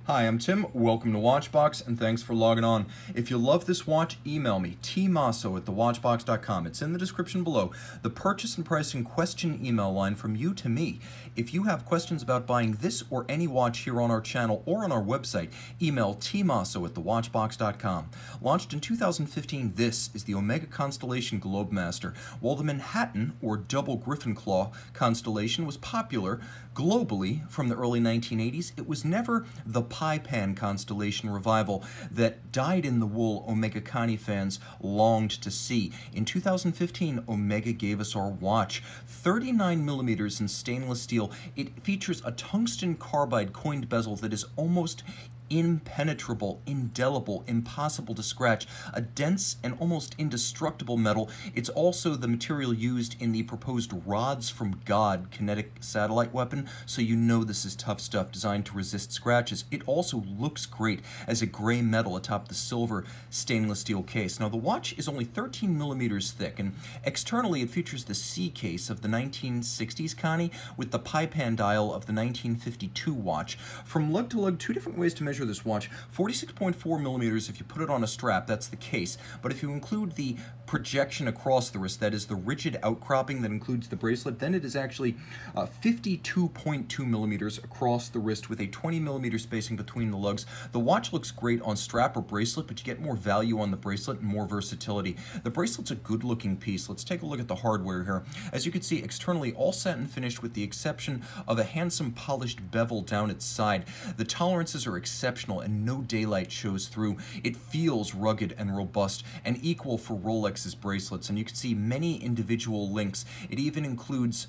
Hi, I'm Tim. Welcome to Watchbox, and thanks for logging on. If you love this watch, email me, tmosso at thewatchbox.com. It's in the description below. The purchase and pricing question email line from you to me. If you have questions about buying this or any watch here on our channel or on our website, email tmosso at thewatchbox.com. Launched in 2015, this is the Omega Constellation Globemaster. While the Manhattan, or double griffin claw constellation, was popular globally from the early 1980s, it was never the pie pan constellation revival that dyed-in-the-wool Omega Connie fans longed to see. In 2015, Omega gave us our watch. 39 millimeters in stainless steel. It features a tungsten carbide coined bezel that is almost impenetrable, indelible, impossible to scratch, a dense and almost indestructible metal. It's also the material used in the proposed Rods from God kinetic satellite weapon, so you know this is tough stuff designed to resist scratches. It also looks great as a gray metal atop the silver stainless steel case. Now the watch is only 13 millimeters thick, and externally it features the C case of the 1960s Connie with the pie pan dial of the 1952 watch. From lug to lug, two different ways to measure this watch. 46.4 millimeters if you put it on a strap, that's the case. But if you include the projection across the wrist, that is the rigid outcropping that includes the bracelet, then it is actually 52.2 millimeters across the wrist with a 20 millimeter spacing between the lugs. The watch looks great on strap or bracelet, but you get more value on the bracelet and more versatility. The bracelet's a good looking piece. Let's take a look at the hardware here. As you can see, externally all satin finished with the exception of a handsome polished bevel down its side. The tolerances are exceptional and no daylight shows through. It feels rugged and robust and equal for Rolex's bracelets, and you can see many individual links. It even includes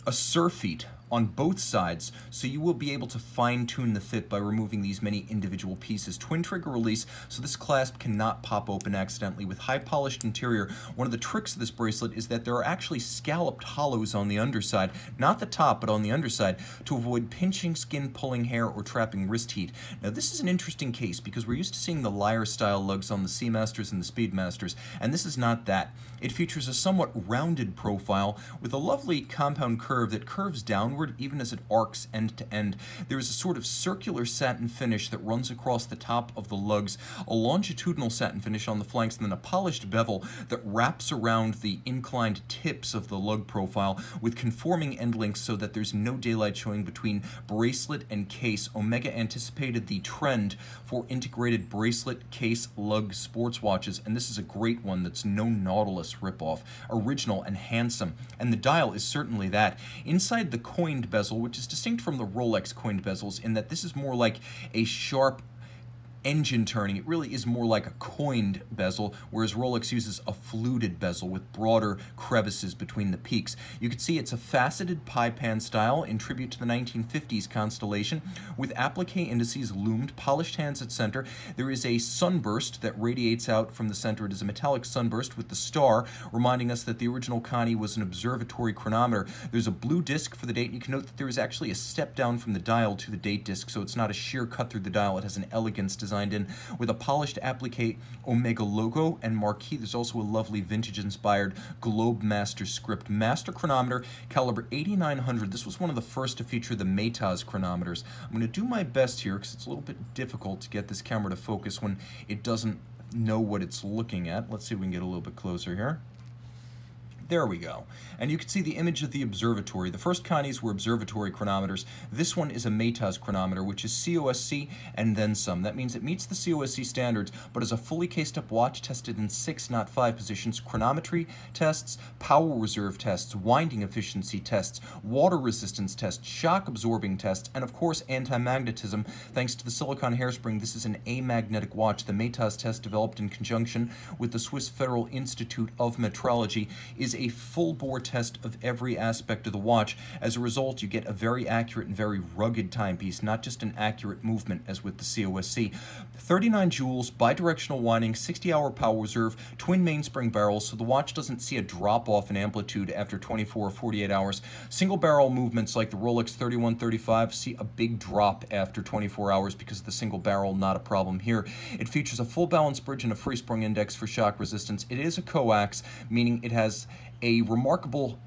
a surf feet on both sides, so you will be able to fine-tune the fit by removing these many individual pieces. Twin trigger release, so this clasp cannot pop open accidentally. With high polished interior, one of the tricks of this bracelet is that there are actually scalloped hollows on the underside, not the top, but on the underside, to avoid pinching skin, pulling hair, or trapping wrist heat. Now this is an interesting case because we're used to seeing the lyre-style lugs on the Seamasters and the Speedmasters, and this is not that. It features a somewhat rounded profile with a lovely compound curve that curves downward even as it arcs end to end. There is a sort of circular satin finish that runs across the top of the lugs, a longitudinal satin finish on the flanks, and then a polished bevel that wraps around the inclined tips of the lug profile with conforming end links so that there's no daylight showing between bracelet and case. Omega anticipated the trend for integrated bracelet case lug sports watches, and this is a great one that's no Nautilus ripoff, original and handsome, and the dial is certainly that. Inside the coined bezel, which is distinct from the Rolex coined bezels in that this is more like a sharp engine turning. It really is more like a coined bezel, whereas Rolex uses a fluted bezel with broader crevices between the peaks. You can see it's a faceted pie pan style in tribute to the 1950s Constellation, with applique indices loomed, polished hands at center. There is a sunburst that radiates out from the center. It is a metallic sunburst with the star, reminding us that the original Connie was an observatory chronometer. There's a blue disc for the date, and you can note that there is actually a step down from the dial to the date disc, so it's not a sheer cut through the dial. It has an elegance design in with a polished applique Omega logo and marquee. There's also a lovely vintage-inspired Globemaster script. Master chronometer, caliber 8900. This was one of the first to feature the Maytaz chronometers. I'm going to do my best here because it's a little bit difficult to get this camera to focus when it doesn't know what it's looking at. Let's see if we can get a little bit closer here. There we go. And you can see the image of the observatory. The first Connies were observatory chronometers. This one is a Maytaz chronometer, which is COSC and then some. That means it meets the COSC standards, but is a fully cased up watch tested in 6, not 5 positions, chronometry tests, power reserve tests, winding efficiency tests, water resistance tests, shock absorbing tests, and of course anti-magnetism. Thanks to the silicon hairspring, this is an amagnetic watch. The Maytaz test, developed in conjunction with the Swiss Federal Institute of Metrology, is a full-bore test of every aspect of the watch. As a result, you get a very accurate and very rugged timepiece, not just an accurate movement as with the COSC. 39 joules, bidirectional winding, 60-hour power reserve, twin mainspring barrels, so the watch doesn't see a drop-off in amplitude after 24 or 48 hours. Single barrel movements like the Rolex 31.35 see a big drop after 24 hours because of the single barrel, not a problem here. It features a full balance bridge and a free sprung index for shock resistance. It is a co-ax, meaning it has a remarkable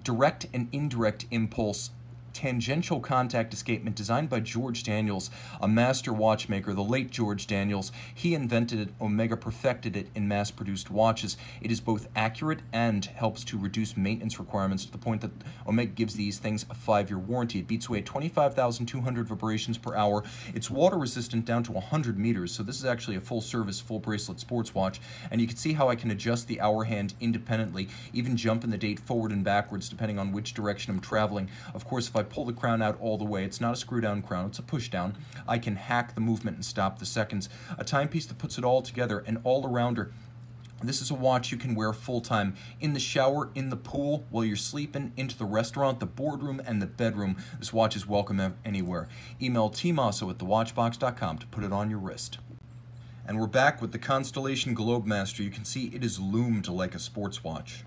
direct and indirect impulse tangential contact escapement designed by George Daniels, a master watchmaker, the late George Daniels. He invented it, Omega perfected it in mass-produced watches. It is both accurate and helps to reduce maintenance requirements to the point that Omega gives these things a 5-year warranty. It beats away at 25,200 vibrations per hour. It's water resistant down to 100 meters, so this is actually a full-service, full-bracelet sports watch. And you can see how I can adjust the hour hand independently, even jump in the date forward and backwards depending on which direction I'm traveling. Of course, if I pull the crown out all the way, it's not a screw-down crown, it's a push-down, I can hack the movement and stop the seconds. A timepiece that puts it all together, and all-arounder. This is a watch you can wear full-time, in the shower, in the pool, while you're sleeping, into the restaurant, the boardroom, and the bedroom. This watch is welcome anywhere. Email tmosso at thewatchbox.com to put it on your wrist. And we're back with the Constellation Globemaster. You can see it is loomed like a sports watch.